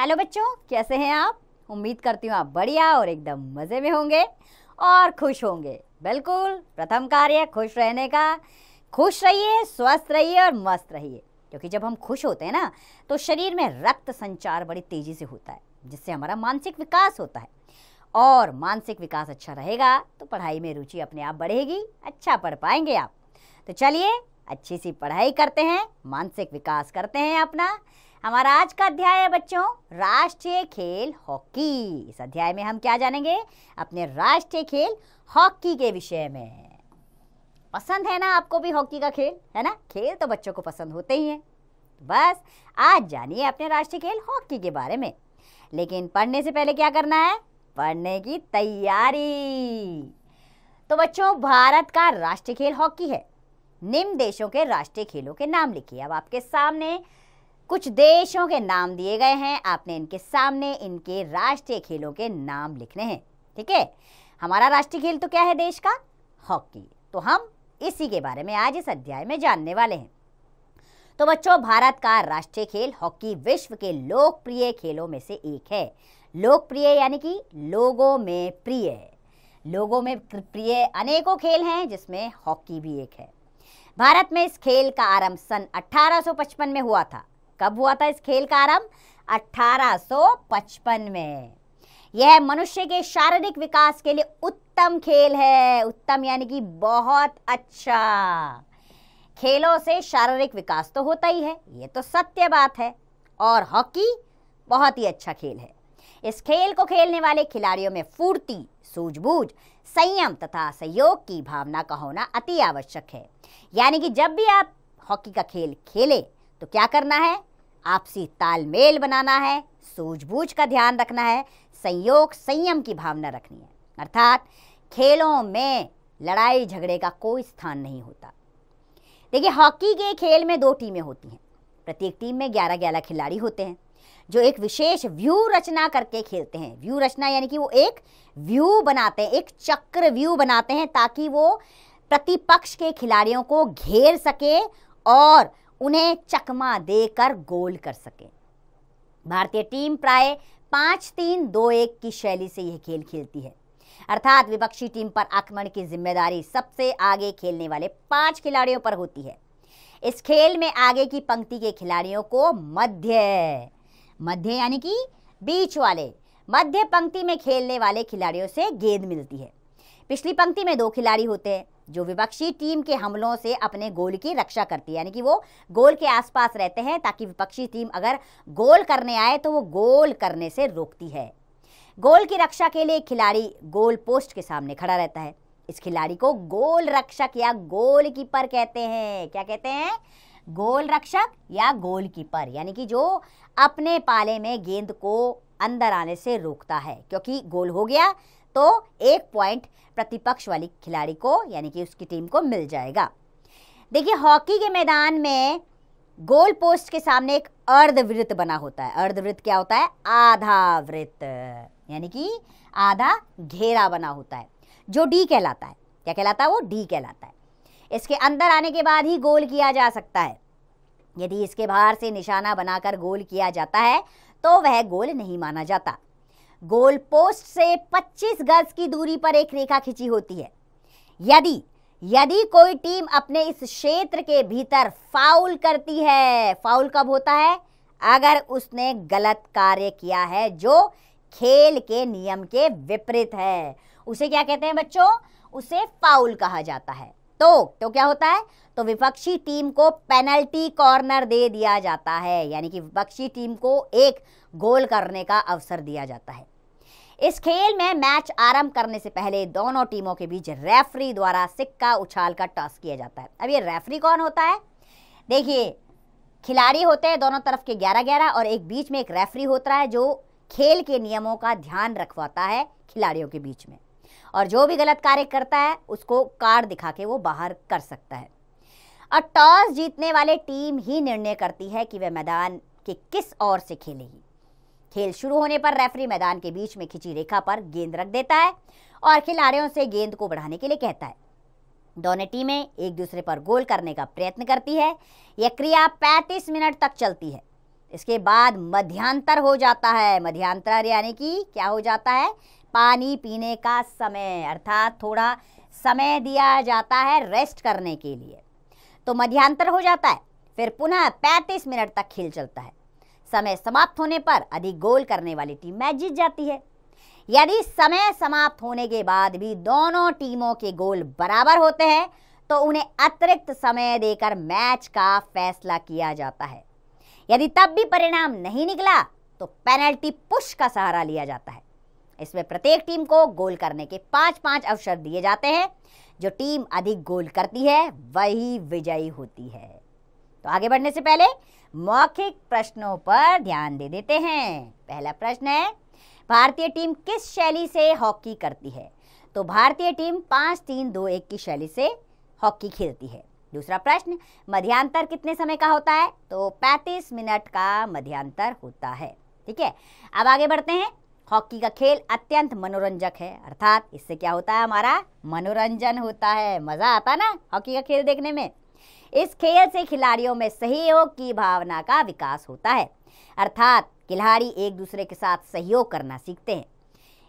Hello बच्चों, कैसे हैं आप? उम्मीद करती हूँ आप बढ़िया और एकदम मज़े में होंगे और खुश होंगे। बिल्कुल, प्रथम कार्य खुश रहने का। खुश रहिए, स्वस्थ रहिए और मस्त रहिए, क्योंकि जब हम खुश होते हैं ना तो शरीर में रक्त संचार बड़ी तेज़ी से होता है, जिससे हमारा मानसिक विकास होता है। और मानसिक विकास अच्छा रहेगा तो पढ़ाई में रुचि अपने आप बढ़ेगी, अच्छा पढ़ पाएंगे आप। तो चलिए अच्छी सी पढ़ाई करते हैं, मानसिक विकास करते हैं अपना। हमारा आज का अध्याय है बच्चों राष्ट्रीय खेल हॉकी। इस अध्याय में हम क्या जानेंगे? अपने राष्ट्रीय खेल हॉकी के विषय में। पसंद है ना आपको भी हॉकी का खेल, है ना? खेल तो बच्चों को पसंद होते ही हैं। बस आज जानिए अपने राष्ट्रीय खेल हॉकी के बारे में। लेकिन पढ़ने से पहले क्या करना है? पढ़ने की तैयारी। तो बच्चों, भारत का राष्ट्रीय खेल हॉकी है। निम्न देशों के राष्ट्रीय खेलों के नाम लिखिए। अब आपके सामने कुछ देशों के नाम दिए गए हैं, आपने इनके सामने इनके राष्ट्रीय खेलों के नाम लिखने हैं। ठीक है, हमारा राष्ट्रीय खेल तो क्या है देश का? हॉकी। तो हम इसी के बारे में आज इस अध्याय में जानने वाले हैं। तो बच्चों, भारत का राष्ट्रीय खेल हॉकी विश्व के लोकप्रिय खेलों में से एक है। लोकप्रिय यानी कि लोगों में प्रिय है। लोगों में प्रिय अनेकों खेल हैं, जिसमें हॉकी भी एक है। भारत में इस खेल का आरंभ सन 1855 में हुआ था। कब हुआ था इस खेल का आरंभ? 1855 में। यह मनुष्य के शारीरिक विकास के लिए उत्तम खेल है। उत्तम यानी कि बहुत अच्छा। खेलों से शारीरिक विकास तो होता ही है, ये तो सत्य बात है। और हॉकी बहुत ही अच्छा खेल है। इस खेल को खेलने वाले खिलाड़ियों में फुर्ती, सूझबूझ, संयम तथा सहयोग की भावना का होना अति आवश्यक है। यानी कि जब भी आप हॉकी का खेल खेले तो क्या करना है? आपसी तालमेल बनाना है, सूझबूझ का ध्यान रखना है, संयोग संयम की भावना रखनी है। अर्थात खेलों में लड़ाई झगड़े का कोई स्थान नहीं होता। देखिए, हॉकी के खेल में 2 टीमें होती हैं। प्रत्येक टीम में 11-11 खिलाड़ी होते हैं, जो एक विशेष व्यू रचना करके खेलते हैं। व्यू रचना यानी कि वो एक व्यू बनाते हैं, एक चक्र व्यू बनाते हैं, ताकि वो प्रतिपक्ष के खिलाड़ियों को घेर सके और उन्हें चकमा देकर गोल कर सके। भारतीय टीम प्राय 5-3-2-1 की शैली से यह खेल खेलती है। अर्थात विपक्षी टीम पर आक्रमण की जिम्मेदारी सबसे आगे खेलने वाले 5 खिलाड़ियों पर होती है। इस खेल में आगे की पंक्ति के खिलाड़ियों को मध्य यानी कि बीच वाले, मध्य पंक्ति में खेलने वाले खिलाड़ियों से गेंद मिलती है। पिछली पंक्ति में 2 खिलाड़ी होते हैं, जो विपक्षी टीम के हमलों से अपने गोल की रक्षा करती है। यानी कि वो गोल के आसपास रहते हैं, ताकि विपक्षी टीम अगर गोल करने आए तो वो गोल करने से रोकती है। गोल की रक्षा के लिए खिलाड़ी गोल पोस्ट के सामने खड़ा रहता है। इस खिलाड़ी को गोल रक्षक या गोलकीपर कहते हैं। क्या कहते हैं? गोल रक्षक या गोलकीपर, यानी कि जो अपने पाले में गेंद को अंदर आने से रोकता है, क्योंकि गोल हो गया तो 1 पॉइंट प्रतिपक्ष वाली खिलाड़ी को यानी कि उसकी टीम को मिल जाएगा। देखिए, हॉकी के मैदान में गोल पोस्ट के सामने एक अर्धवृत्त बना होता है। अर्धवृत्त क्या होता है? आधा वृत्त, यानी कि आधा घेरा बना होता है, जो डी कहलाता है। क्या कहलाता है? वो डी कहलाता है। इसके अंदर आने के बाद ही गोल किया जा सकता है। यदि इसके बाहर से निशाना बनाकर गोल किया जाता है तो वह गोल नहीं माना जाता। गोल पोस्ट से 25 गज की दूरी पर एक रेखा खींची होती है। यदि कोई टीम अपने इस क्षेत्र के भीतर फाउल करती है, फाउल कब होता है? अगर उसने गलत कार्य किया है जो खेल के नियम के विपरीत है, उसे क्या कहते हैं बच्चों? उसे फाउल कहा जाता है। तो क्या होता है? तो विपक्षी टीम को पेनल्टी कॉर्नर दे दिया जाता है, यानी कि विपक्षी टीम को एक गोल करने का अवसर दिया जाता है। इस खेल में मैच आरंभ करने से पहले दोनों टीमों के बीच रेफरी द्वारा सिक्का उछाल का टॉस किया जाता है। अब ये रेफरी कौन होता है? देखिए, खिलाड़ी होते हैं दोनों तरफ के 11-11 और एक बीच में एक रेफरी होता है, जो खेल के नियमों का ध्यान रखवाता है खिलाड़ियों के बीच में, और जो भी गलत कार्य करता है उसको कार्ड दिखा के वो बाहर कर सकता है। और टॉस जीतने वाले टीम ही निर्णय करती है कि वह मैदान के किस ओर से खेलेगी। खेल शुरू होने पर रेफरी मैदान के बीच में खिंची रेखा पर गेंद रख देता है और खिलाड़ियों से गेंद को बढ़ाने के लिए कहता है। दोनों टीमें एक दूसरे पर गोल करने का प्रयत्न करती है। यह क्रिया 35 मिनट तक चलती है। इसके बाद मध्यांतर हो जाता है। मध्यांतर यानी कि क्या हो जाता है, पानी पीने का समय, अर्थात थोड़ा समय दिया जाता है रेस्ट करने के लिए, तो मध्यांतर हो जाता है। फिर पुनः 35 मिनट तक खेल चलता है। समय समाप्त होने पर अधिक गोल करने वाली टीम मैच जीत जाती है। यदि समय समाप्त होने के बाद भी दोनों टीमों के गोल बराबर होते हैं तो उन्हें अतिरिक्त समय देकर मैच का फैसला किया जाता है। यदि तब भी परिणाम नहीं निकला तो पेनल्टी पुश का सहारा लिया जाता है। इसमें प्रत्येक टीम को गोल करने के 5-5 अवसर दिए जाते हैं। जो टीम अधिक गोल करती है वही विजयी होती है। तो आगे बढ़ने से पहले मौखिक प्रश्नों पर ध्यान दे देते हैं। पहला प्रश्न है, भारतीय टीम किस शैली से हॉकी करती है? तो भारतीय टीम 5-3-2-1 की शैली से हॉकी खेलती है। दूसरा प्रश्न, मध्यांतर कितने समय का होता है? तो 35 मिनट का मध्यांतर होता है। ठीक है, अब आगे बढ़ते हैं। हॉकी का खेल अत्यंत मनोरंजक है, अर्थात इससे क्या होता है, हमारा मनोरंजन होता है, मजा आता ना हॉकी का खेल देखने में। इस खेल से खिलाड़ियों में सहयोग की भावना का विकास होता है, अर्थात खिलाड़ी एक दूसरे के साथ सहयोग करना सीखते हैं।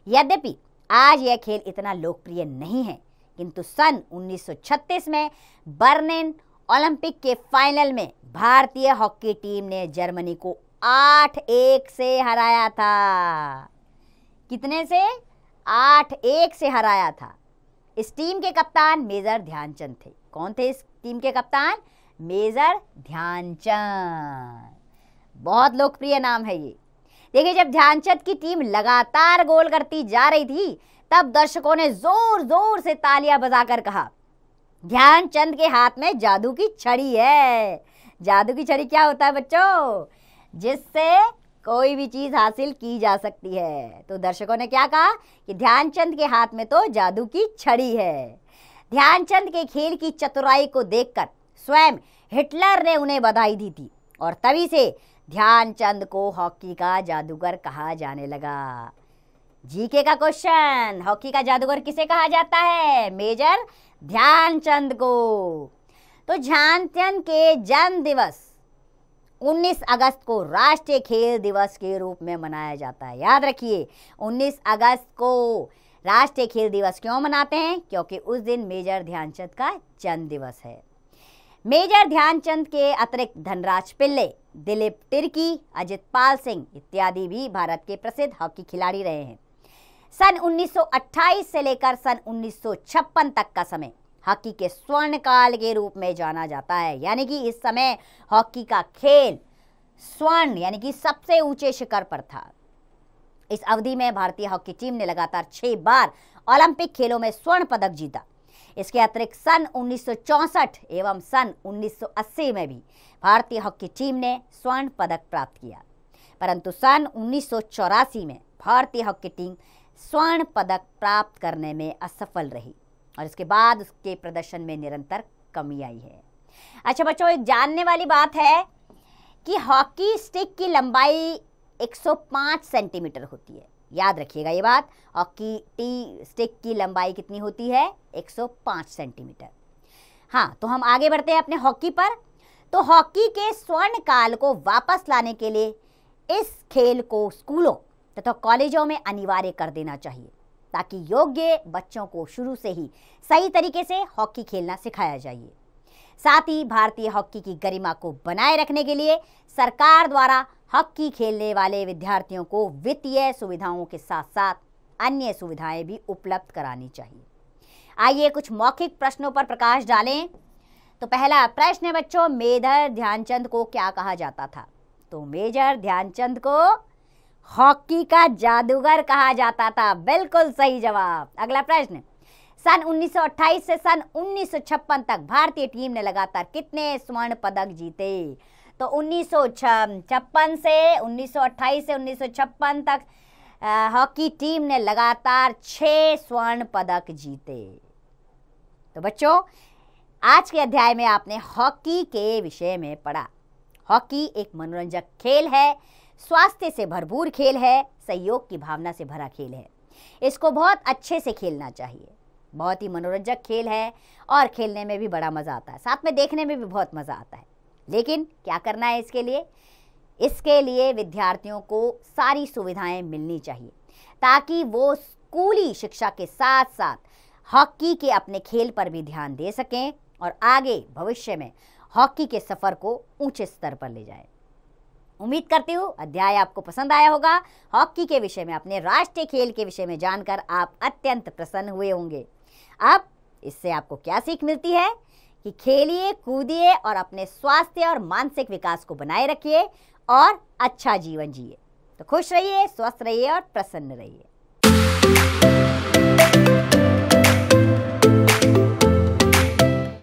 यद्यपि आज यह खेल इतना लोकप्रिय नहीं है, किंतु सन 1936 में बर्लिन ओलंपिक के फाइनल में भारतीय हॉकी टीम ने जर्मनी को 8-1 से हराया था। कितने से? 8-1 से हराया था। इस टीम के कप्तान मेजर ध्यानचंद थे। कौन थे इस टीम के कप्तान? मेजर ध्यानचंद। बहुत लोकप्रिय नाम है ये। देखिए, जब ध्यानचंद की टीम लगातार गोल करती जा रही थी तब दर्शकों ने जोर जोर से तालियां बजाकर कहा, ध्यानचंद के हाथ में जादू की छड़ी है। जादू की छड़ी क्या होता है बच्चों? जिससे कोई भी चीज हासिल की जा सकती है। तो दर्शकों ने क्या कहा कि ध्यानचंद के हाथ में तो जादू की छड़ी है। ध्यानचंद के खेल की चतुराई को देखकर स्वयं हिटलर ने उन्हें बधाई दी थी और तभी से ध्यानचंद को हॉकी का जादूगर कहा जाने लगा। जीके का क्वेश्चन, हॉकी का जादूगर किसे कहा जाता है? मेजर ध्यानचंद को। तो ध्यानचंद के जन्म दिवस 19 अगस्त को राष्ट्रीय खेल दिवस के रूप में मनाया जाता है। याद रखिए, 19 अगस्त को राष्ट्रीय खेल दिवस क्यों मनाते हैं? क्योंकि उस दिन मेजर ध्यानचंद का जन्म दिवस है। मेजर ध्यानचंद के अतिरिक्त धनराज पिल्ले, दिलीप तिर्की, अजित पाल सिंह इत्यादि भी भारत के प्रसिद्ध हॉकी खिलाड़ी रहे हैं। सन 1928 से लेकर सन 1956 तक का समय हॉकी के स्वर्ण काल के रूप में जाना जाता है। यानी कि इस समय हॉकी का खेल स्वर्ण यानी कि सबसे ऊंचे शिखर पर था। इस अवधि में भारतीय हॉकी टीम ने लगातार 6 बार ओलंपिक खेलों में स्वर्ण पदक जीता। इसके अतिरिक्त सन 1964 एवं सन 1980 में भी भारतीय हॉकी टीम ने स्वर्ण पदक प्राप्त किया, परंतु सन 1984 में भारतीय हॉकी टीम स्वर्ण पदक प्राप्त करने में असफल रही और इसके बाद उसके प्रदर्शन में निरंतर कमी आई है। अच्छा बच्चों, एक जानने वाली बात है कि हॉकी स्टिक की लंबाई 105 सेंटीमीटर होती है। याद रखिएगा ये बात, हॉकी टी स्टिक की लंबाई कितनी होती है? 105 सेंटीमीटर। हाँ, तो हम आगे बढ़ते हैं अपने हॉकी पर। तो हॉकी के स्वर्ण काल को वापस लाने के लिए इस खेल को स्कूलों तथा कॉलेजों में अनिवार्य कर देना चाहिए ताकि योग्य बच्चों को शुरू से ही सही तरीके से हॉकी खेलना सिखाया जाए। साथ ही भारतीय हॉकी की गरिमा को बनाए रखने के लिए सरकार द्वारा हॉकी खेलने वाले विद्यार्थियों को वित्तीय सुविधाओं के साथ साथ अन्य सुविधाएं भी उपलब्ध करानी चाहिए। आइए कुछ मौखिक प्रश्नों पर प्रकाश डालें। तो पहला प्रश्न है बच्चों, मेजर ध्यानचंद को क्या कहा जाता था? तो मेजर ध्यानचंद को हॉकी का जादूगर कहा जाता था। बिल्कुल सही जवाब। अगला प्रश्न, सन 1928 से सन 1956 तक भारतीय टीम ने लगातार कितने स्वर्ण पदक जीते? तो 1956 से 1928 से 1956 तक हॉकी टीम ने लगातार 6 स्वर्ण पदक जीते। तो बच्चों, आज के अध्याय में आपने हॉकी के विषय में पढ़ा। हॉकी एक मनोरंजक खेल है, स्वास्थ्य से भरपूर खेल है, सहयोग की भावना से भरा खेल है। इसको बहुत अच्छे से खेलना चाहिए। बहुत ही मनोरंजक खेल है और खेलने में भी बड़ा मज़ा आता है, साथ में देखने में भी बहुत मज़ा आता है। लेकिन क्या करना है इसके लिए? इसके लिए विद्यार्थियों को सारी सुविधाएं मिलनी चाहिए ताकि वो स्कूली शिक्षा के साथ साथ हॉकी के अपने खेल पर भी ध्यान दे सकें और आगे भविष्य में हॉकी के सफ़र को ऊंचे स्तर पर ले जाएं। उम्मीद करती हूँ अध्याय आपको पसंद आया होगा। हॉकी के विषय में, अपने राष्ट्रीय खेल के विषय में जानकर आप अत्यंत प्रसन्न हुए होंगे। अब इससे आपको क्या सीख मिलती है कि खेलिए, कूदिए और अपने स्वास्थ्य और मानसिक विकास को बनाए रखिए और अच्छा जीवन जिए। तो खुश रहिए, स्वस्थ रहिए और प्रसन्न रहिए।